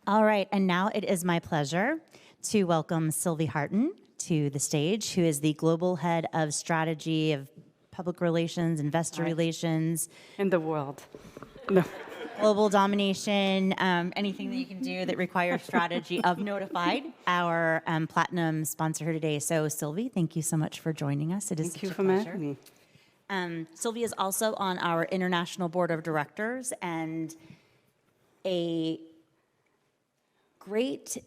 All right, and now it is my pleasure to welcome Sylvie Harton to the stage, who is the Global Head of Strategy of Public Relations, Investor Relations. In the world. No. Global domination, anything that you can do that requires strategy of Notified, our platinum sponsor here today. So Sylvie, thank you so much for joining us. It is Thank you such for a pleasure. having me. Sylvie is also on our International Board of Directors and a great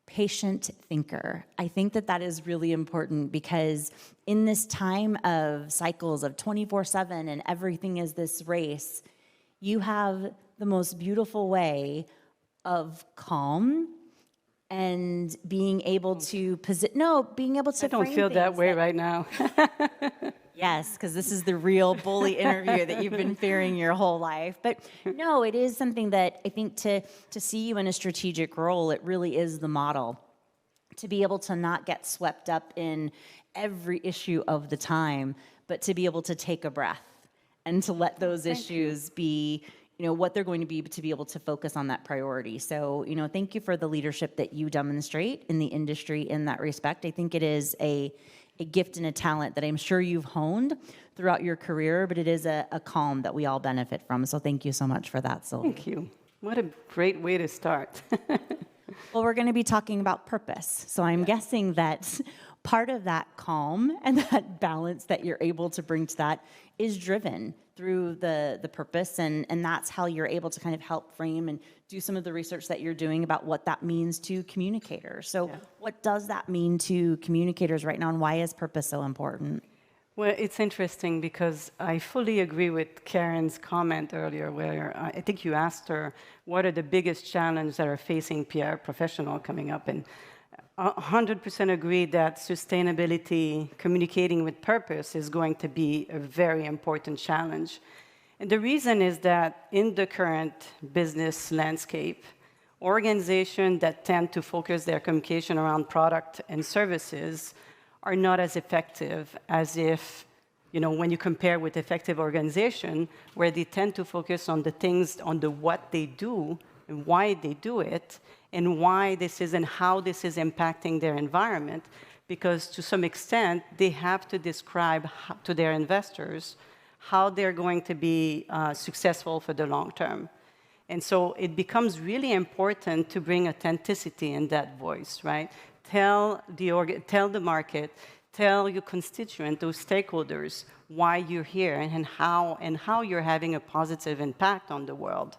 patient thinker. I think that that is really important because in this time of cycles of 24/7 and everything is this race, you have the most beautiful way of calm and being able to being able to I don't frame feel that things way right now. Yes, because this is the real bully interview that you've been fearing your whole life. But no, it is something that I think to see you in a strategic role, it really is the model. To be able to not get swept up in every issue of the time, but to be able to take a breath and to let those issues be, what they're going to be able to focus on that priority. So, thank you for the leadership that you demonstrate in the industry in that respect. I think it is a gift and a talent that I'm sure you've honed throughout your career, but it is a calm that we all benefit from. So thank you so much for that, Sylvie. Thank you. What a great way to start. Well, we're going to be talking about purpose. So I'm guessing that part of that calm and that balance that you're able to bring to that is driven through the purpose, and that's how you're able to kind of help frame and do some of the research that you're doing about what that means to communicators. So what does that mean to communicators right now, and why is purpose so important? Well, it's interesting because I fully agree with Karen's comment earlier, where I think you asked her, what are the biggest challenges that are facing PR professional coming up? And 100% agree that sustainability, communicating with purpose, is going to be a very important challenge. And the reason is that in the current business landscape, organizations that tend to focus their communication around product and services are not as effective as if, when you compare with effective organization, where they tend to focus on the things, on the what they do and why they do it, and why this is and how this is impacting their environment, because to some extent, they have to describe to their investors how they're going to be successful for the long term. And so it becomes really important to bring authenticity in that voice, right? Tell the market, tell your constituent, those stakeholders, why you're here and how you're having a positive impact on the world.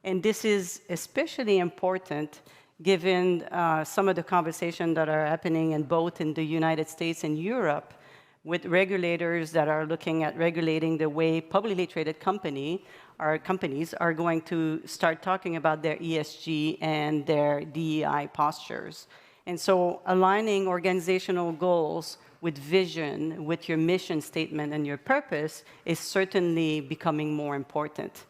And this is especially important given some of the conversations that are happening in both in the United States and Europe, with regulators that are looking at regulating the way publicly traded companies are going to start talking about their ESG and their DEI postures. And so aligning organizational goals with vision, with your mission statement and your purpose is certainly becoming more important.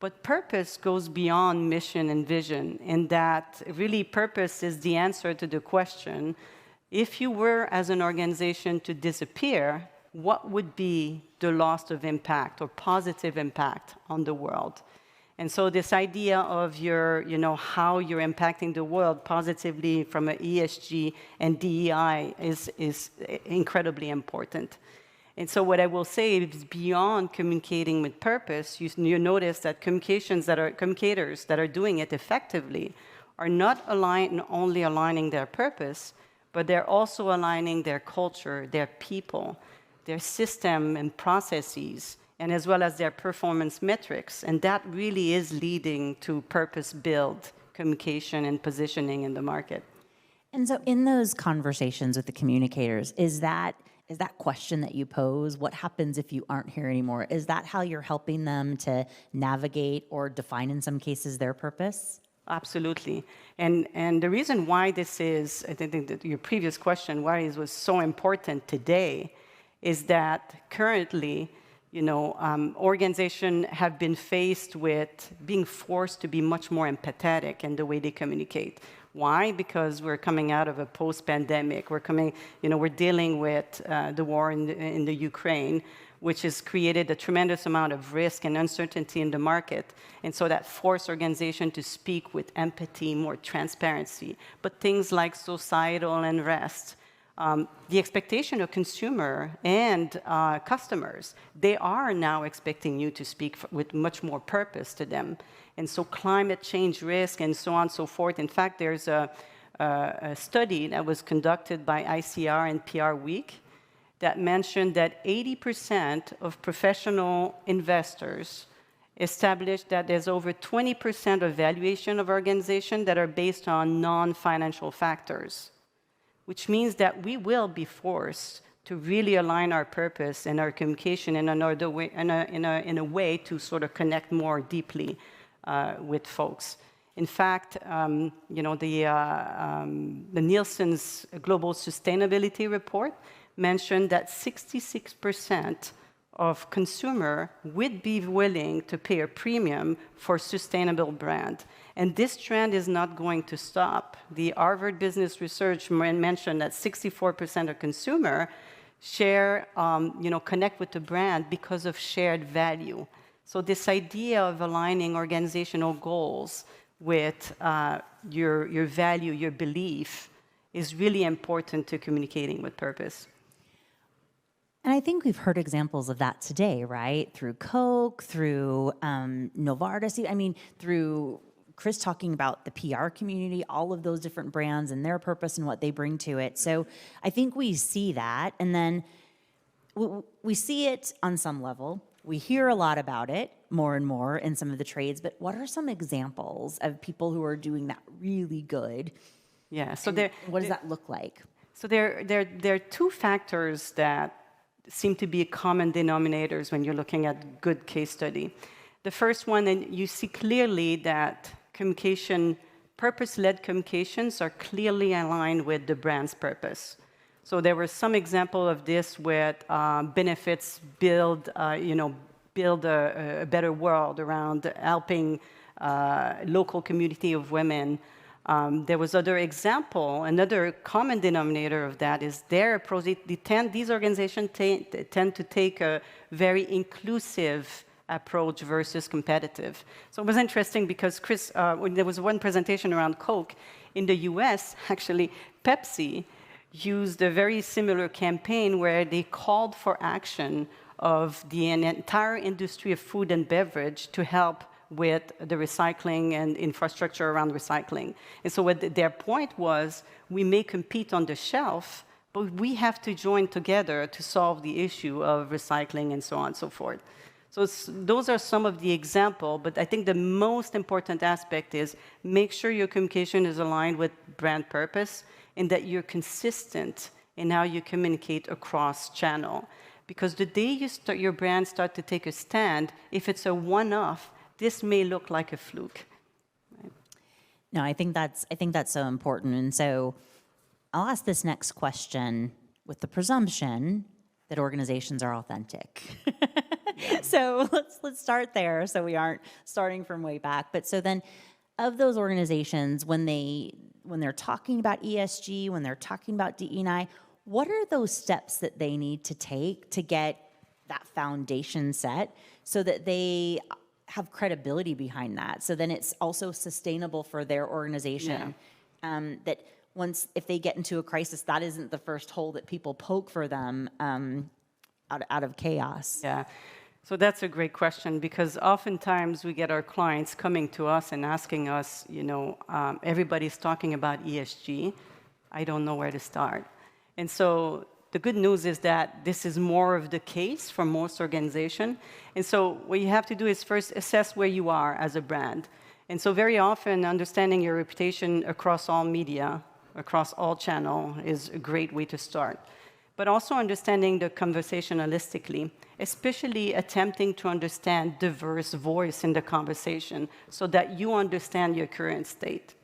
But purpose goes beyond mission and vision, in that really purpose is the answer to the question, if you were as an organization to disappear, what would be the loss of impact or positive impact on the world? And so this idea of how you're impacting the world positively from an ESG and DEI is incredibly important. And so what I will say is, beyond communicating with purpose, you notice that communicators that are doing it effectively are not only aligning their purpose, but they're also aligning their culture, their people, their system and processes, and as well as their performance metrics. And that really is leading to purpose-built communication and positioning in the market. And so in those conversations with the communicators, is that question that you pose, what happens if you aren't here anymore, is that how you're helping them to navigate or define, in some cases, their purpose? Absolutely. And the reason why this is, I think that your previous question, why it was so important today, is that currently, organizations have been faced with being forced to be much more empathetic in the way they communicate. Why? Because we're coming out of a post-pandemic. We're dealing with the war in the Ukraine. which has created a tremendous amount of risk and uncertainty in the market. And so that forced organizations to speak with empathy, more transparency. But things like societal unrest, the expectation of consumer and customers, they are now expecting you to speak with much more purpose to them. And so climate change risk and so on and so forth. In fact, there's a study that was conducted by ICR and PR Week that mentioned that 80% of professional investors established that there's over 20% of valuation of organizations that are based on non-financial factors, which means that we will be forced to really align our purpose and our communication in another way, in a way to sort of connect more deeply with folks. In fact, the Nielsen's Global Sustainability Report mentioned that 66% of consumer would be willing to pay a premium for sustainable brand. And this trend is not going to stop. The Harvard Business Research mentioned that 64% of consumer share, connect with the brand because of shared value. So this idea of aligning organizational goals with your value, your belief, is really important to communicating with purpose. And I think we've heard examples of that today, right? Through Coke, through Novartis, through Chris talking about the PR community, all of those different brands and their purpose and what they bring to it. So I think we see that, and then we see it on some level. We hear a lot about it more and more in some of the trades, but what are some examples of people who are doing that really good? Yeah, so what does that look like? So there are two factors that seem to be common denominators when you're looking at good case study. The first one, and you see clearly that communication, purpose-led communications are clearly aligned with the brand's purpose. So there were some example of this with benefits build a better world around helping local community of women. There was other example, another common denominator of that is their approach. These organizations tend to take a very inclusive approach versus competitive. So it was interesting because Chris, when there was one presentation around Coke, in the US, actually, Pepsi used a very similar campaign where they called for action of the entire industry of food and beverage to help with the recycling and infrastructure around recycling. And so what their point was, we may compete on the shelf, but we have to join together to solve the issue of recycling and so on and so forth. So those are some of the examples, but I think the most important aspect is make sure your communication is aligned with brand purpose and that you're consistent in how you communicate across channel. Because the day your brand start to take a stand, if it's a one-off, this may look like a fluke. Right? No, I think that's so important. And so I'll ask this next question with the presumption that organizations are authentic. So let's start there so we aren't starting from way back. But so then of those organizations, when they're talking about ESG, when they're talking about DE&I, what are those steps that they need to take to get that foundation set so that they have credibility behind that? So then it's also sustainable for their organization. Yeah. That if they get into a crisis, that isn't the first hole that people poke for them out of chaos. Yeah. So that's a great question because oftentimes we get our clients coming to us and asking us, everybody's talking about ESG. I don't know where to start. And so the good news is that this is more of the case for most organizations. And so what you have to do is first assess where you are as a brand. And so very often understanding your reputation across all media, across all channels is a great way to start. But also understanding the conversation holistically, especially attempting to understand diverse voice in the conversation so that you understand your current state.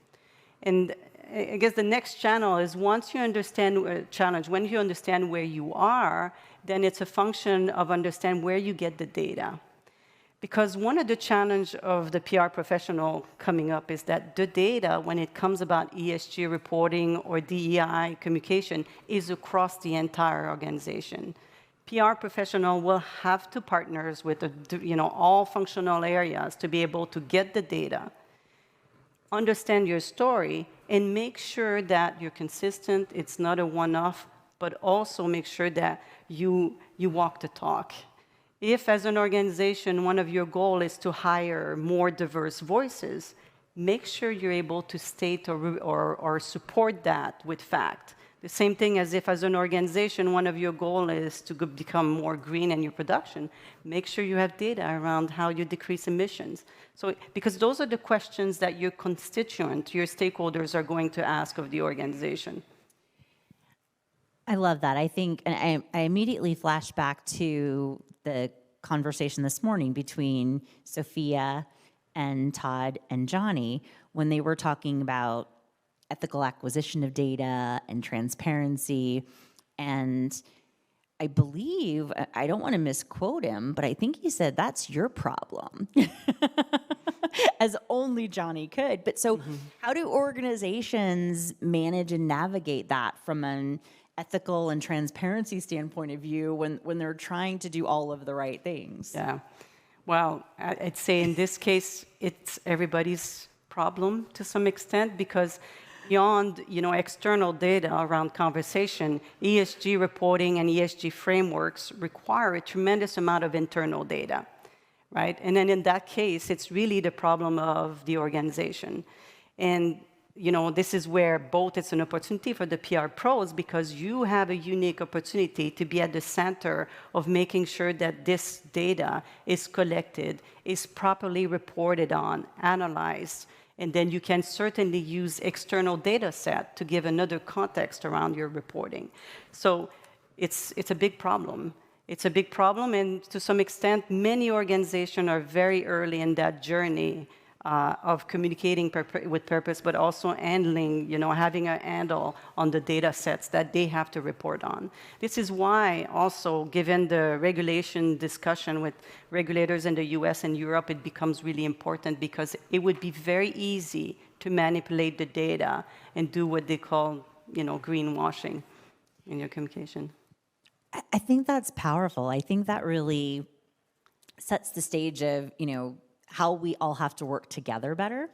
And I guess the next channel is once you understand challenge, when you understand where you are, then it's a function of understand where you get the data. Because one of the challenges of the PR professional coming up is that the data, when it comes about ESG reporting or DEI communication, is across the entire organization. PR professional will have to partners with all functional areas to be able to get the data, understand your story, and make sure that you're consistent, it's not a one-off, but also make sure that you walk the talk. If, as an organization, one of your goals is to hire more diverse voices, make sure you're able to state or support that with fact. The same thing as if, as an organization, one of your goals is to become more green in your production, make sure you have data around how you decrease emissions. So, because those are the questions that your constituent, your stakeholders are going to ask of the organization. I love that. I think, and I immediately flash back to the conversation this morning between Sophia and Todd and Johnny when they were talking about ethical acquisition of data and transparency. And I believe, I don't want to misquote him, but I think he said, that's your problem. As only Johnny could. But so how do organizations manage and navigate that from an ethical and transparency standpoint of view when they're trying to do all of the right things? Yeah. Well, I'd say in this case, it's everybody's problem to some extent, because beyond external data around conversation, ESG reporting and ESG frameworks require a tremendous amount of internal data, right? And then in that case, it's really the problem of the organization. And this is where both it's an opportunity for the PR pros, because you have a unique opportunity to be at the center of making sure that this data is collected, is properly reported on, analyzed, and then you can certainly use external data set to give another context around your reporting. So it's a big problem. It's a big problem, and to some extent, many organizations are very early in that journey of communicating with purpose, but also handling, having a handle on the data sets that they have to report on. This is why also, given the regulation discussion with regulators in the US and Europe, it becomes really important, because it would be very easy to manipulate the data and do what they call, greenwashing in your communication. I think that's powerful. I think that really sets the stage of, how we all have to work together better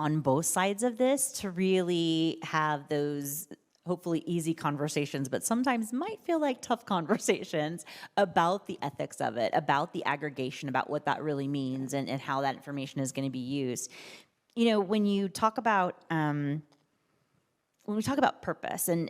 on both sides of this to really have those hopefully easy conversations, but sometimes might feel like tough conversations about the ethics of it, about the aggregation, about what that really means and how that information is going to be used. When you talk about when we talk about purpose, and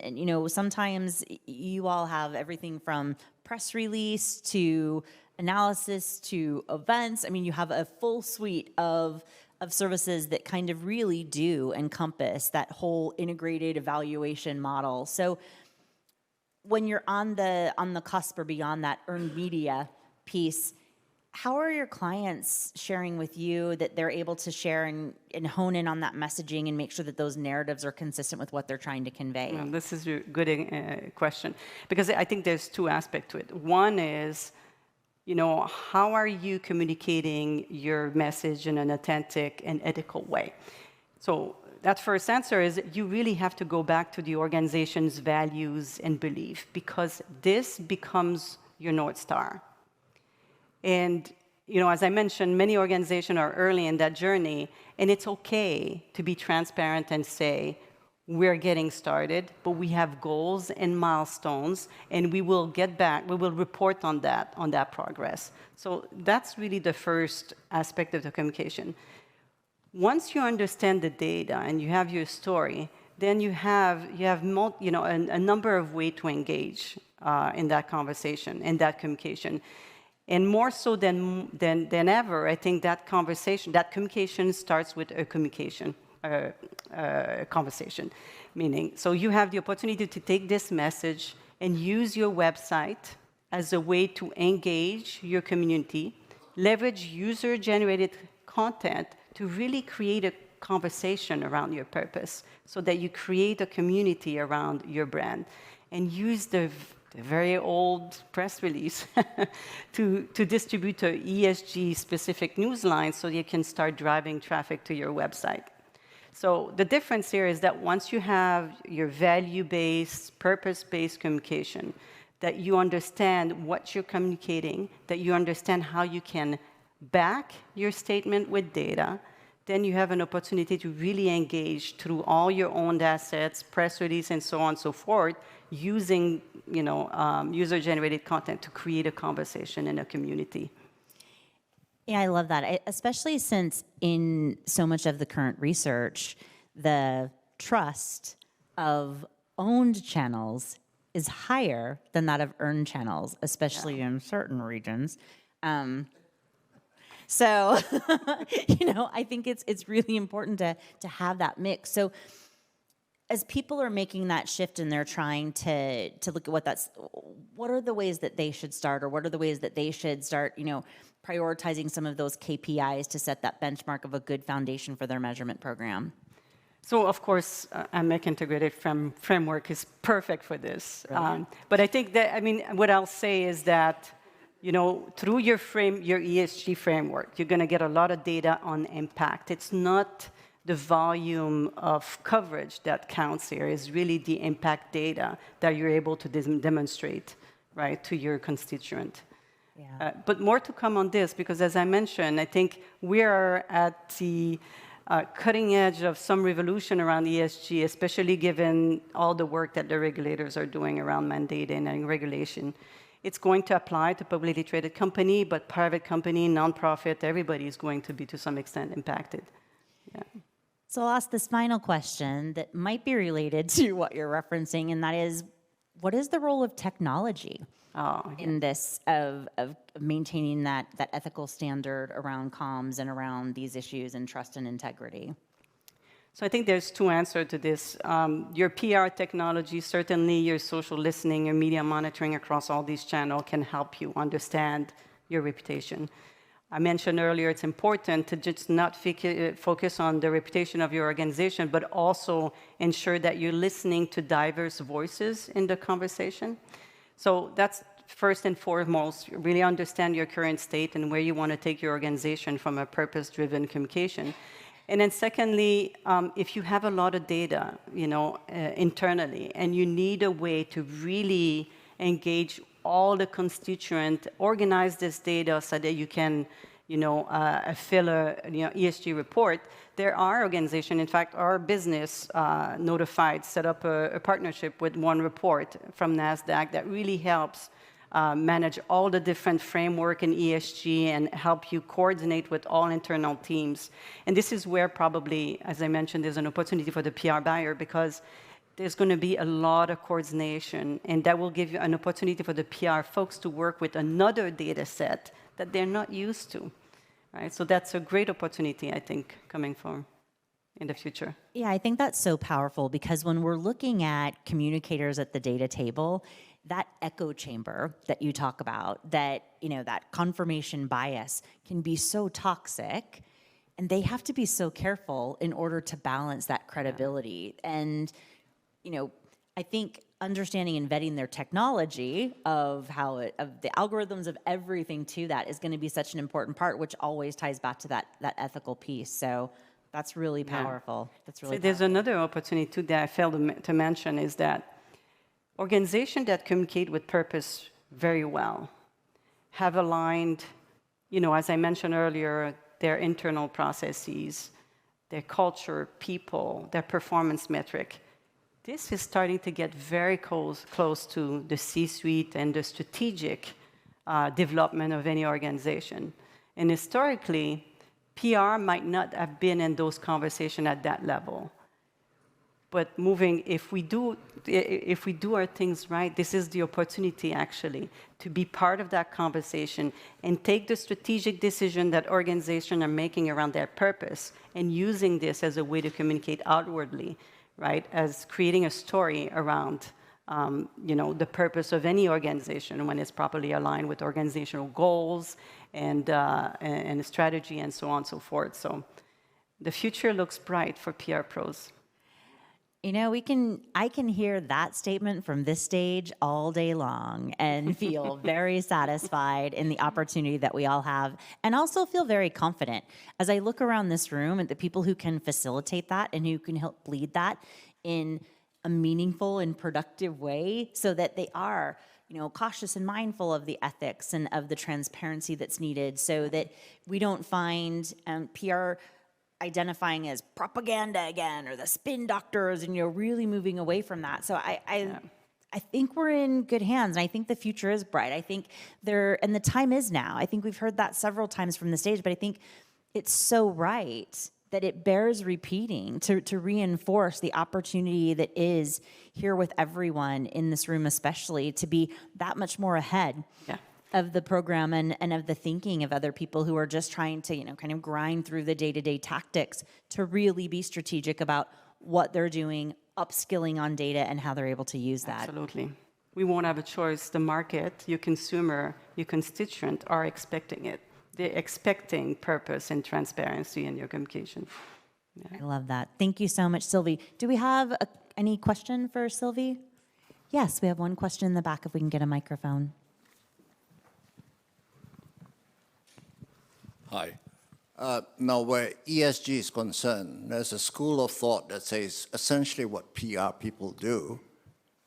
sometimes you all have everything from press release to analysis to events. I mean, you have a full suite of services that kind of really do encompass that whole integrated evaluation model. So when you're on the cusp or beyond that earned media piece, how are your clients sharing with you that they're able to share and hone in on that messaging and make sure that those narratives are consistent with what they're trying to convey? Well, this is a good question, because I think there's two aspects to it. One is, how are you communicating your message in an authentic and ethical way? So that first answer is you really have to go back to the organization's values and belief, because this becomes your North Star. And, as I mentioned, many organizations are early in that journey, and it's okay to be transparent and say, we're getting started, but we have goals and milestones, and we will get back, we will report on that progress. So that's really the first aspect of the communication. Once you understand the data and you have your story, then you have a number of ways to engage in that conversation, in that communication. And more so than ever, I think that communication starts with a conversation, meaning, so you have the opportunity to take this message and use your website as a way to engage your community, leverage user-generated content to really create a conversation around your purpose, so that you create a community around your brand, and use the very old press release to distribute an ESG-specific newsline so you can start driving traffic to your website. So the difference here is that once you have your value-based, purpose-based communication, that you understand what you're communicating, that you understand how you can back your statement with data, then you have an opportunity to really engage through all your owned assets, press release, and so on and so forth, using user-generated content to create a conversation in a community. Yeah, I love that, especially since in so much of the current research, the trust of owned channels is higher than that of earned channels, especially in certain regions. So, I think it's really important to have that mix. So, as people are making that shift and they're trying to look at what are the ways that they should start, or what are the ways that they should start, prioritizing some of those KPIs to set that benchmark of a good foundation for their measurement program? So, of course, AMEC integrated framework is perfect for this. But I think that, what I'll say is that, through your ESG framework, you're going to get a lot of data on impact. It's not the volume of coverage that counts here. It's really the impact data that you're able to demonstrate, right, to your constituent. Yeah. But more to come on this, because as I mentioned, I think we are at the cutting edge of some revolution around ESG, especially given all the work that the regulators are doing around mandating and regulation. It's going to apply to publicly traded company, but private company, nonprofit, everybody is going to be to some extent impacted. Yeah. So I'll ask this final question that might be related to what you're referencing, and that is, what is the role of technology in this, of maintaining that ethical standard around comms and around these issues and trust and integrity? So I think there's two answers to this. Your PR technology, certainly your social listening, your media monitoring across all these channels can help you understand your reputation. I mentioned earlier it's important to just not focus on the reputation of your organization, but also ensure that you're listening to diverse voices in the conversation. So that's first and foremost, really understand your current state and where you want to take your organization from a purpose-driven communication. And then secondly, if you have a lot of data, internally, and you need a way to really engage all the constituents, organize this data so that you can, fill a ESG report, there are organizations, in fact, our business Notified set up a partnership with One Report from NASDAQ that really helps manage all the different framework in ESG and help you coordinate with all internal teams. And this is where probably, as I mentioned, there's an opportunity for the PR buyer, because there's going to be a lot of coordination, and that will give you an opportunity for the PR folks to work with another data set that they're not used to, right? So that's a great opportunity, I think, coming from in the future. Yeah, I think that's so powerful, because when we're looking at communicators at the data table, that echo chamber that you talk about, that confirmation bias can be so toxic, and they have to be so careful in order to balance that credibility. And I think understanding and vetting their technology of the algorithms of everything to that is going to be such an important part, which always ties back to that ethical piece. So that's really powerful. Yeah. That's really. So there's another opportunity too that I failed to mention, is that organizations that communicate with purpose very well have aligned, as I mentioned earlier, their internal processes, their culture, people, their performance metric. This is starting to get very close to the C-suite and the strategic development of any organization. And historically, PR might not have been in those conversations at that level. But if we do our things right, this is the opportunity actually to be part of that conversation and take the strategic decision that organizations are making around their purpose and using this as a way to communicate outwardly, right? As creating a story around, the purpose of any organization when it's properly aligned with organizational goals and strategy and so on and so forth. So the future looks bright for PR pros. I can hear that statement from this stage all day long and feel very satisfied in the opportunity that we all have, and also feel very confident as I look around this room at the people who can facilitate that and who can help lead that in a meaningful and productive way, so that they are cautious and mindful of the ethics and of the transparency that's needed so that we don't find PR identifying as propaganda again or the spin doctors and really moving away from that. So I think we're in good hands, and I think the future is bright. I think and the time is now. I think we've heard that several times from the stage, but I think it's so right that it bears repeating to reinforce the opportunity that is here with everyone in this room, especially to be that much more ahead of the program and of the thinking of other people who are just trying to, kind of grind through the day-to-day tactics to really be strategic about what they're doing, upskilling on data and how they're able to use that. Absolutely. We won't have a choice. The market, your consumer, your constituent are expecting it. They're expecting purpose and transparency in your communication. I love that. Thank you so much, Sylvie. Do we have any question for Sylvie? Yes, we have one question in the back if we can get a microphone. Hi. Now, where ESG is concerned, there's a school of thought that says essentially what PR people do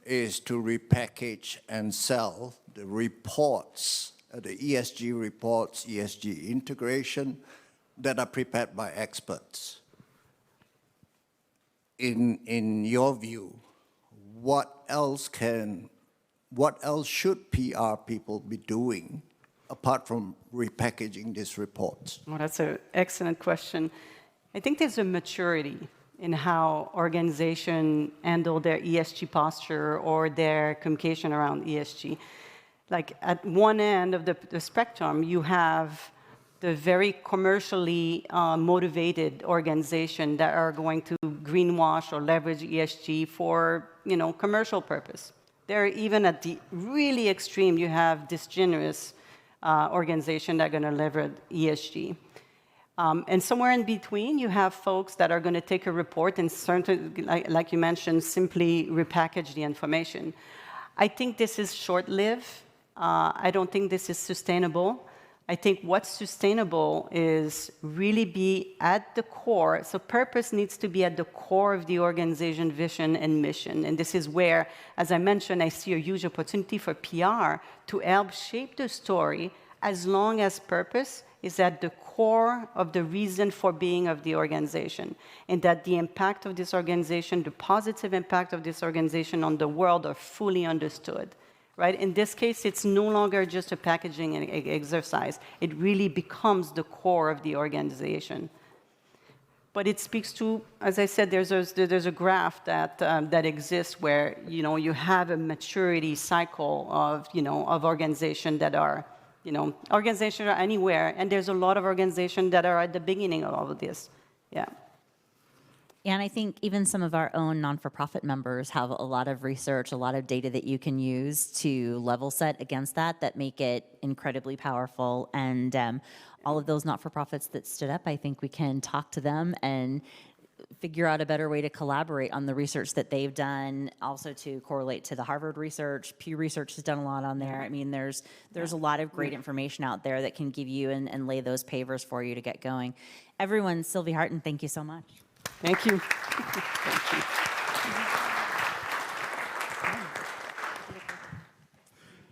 is to repackage and sell the reports, the ESG reports, ESG integration that are prepared by experts. In your view, what else should PR people be doing apart from repackaging these reports? Well, that's an excellent question. I think there's a maturity in how organizations handle their ESG posture or their communication around ESG. Like at one end of the spectrum, you have the very commercially motivated organization that are going to greenwash or leverage ESG for, commercial purpose. They're even at the really extreme, you have disgenerous organization that are going to leverage ESG. And somewhere in between, you have folks that are going to take a report and certainly, like you mentioned, simply repackage the information. I think this is short-lived. I don't think this is sustainable. I think what's sustainable is really be at the core. So purpose needs to be at the core of the organization vision and mission. And this is where, as I mentioned, I see a huge opportunity for PR to help shape the story as long as purpose is at the core of the reason for being of the organization, and that the impact of this organization, the positive impact of this organization on the world are fully understood. Right? In this case, it's no longer just a packaging exercise. It really becomes the core of the organization. But it speaks to, as I said, there's a graph that exists where you have a maturity cycle of organizations that are organizations are anywhere, and there's a lot of organizations that are at the beginning of all of this. Yeah. And I think even some of our own non-for-profit members have a lot of research, a lot of data that you can use to level set against that make it incredibly powerful. And all of those not-for-profits that stood up, I think we can talk to them and figure out a better way to collaborate on the research that they've done, also to correlate to the Harvard research. Pew Research has done a lot on there. I mean, there's a lot of great information out there that can give you and lay those pavers for you to get going. Everyone, Sylvie Harton, thank you so much. Thank you. Thank you.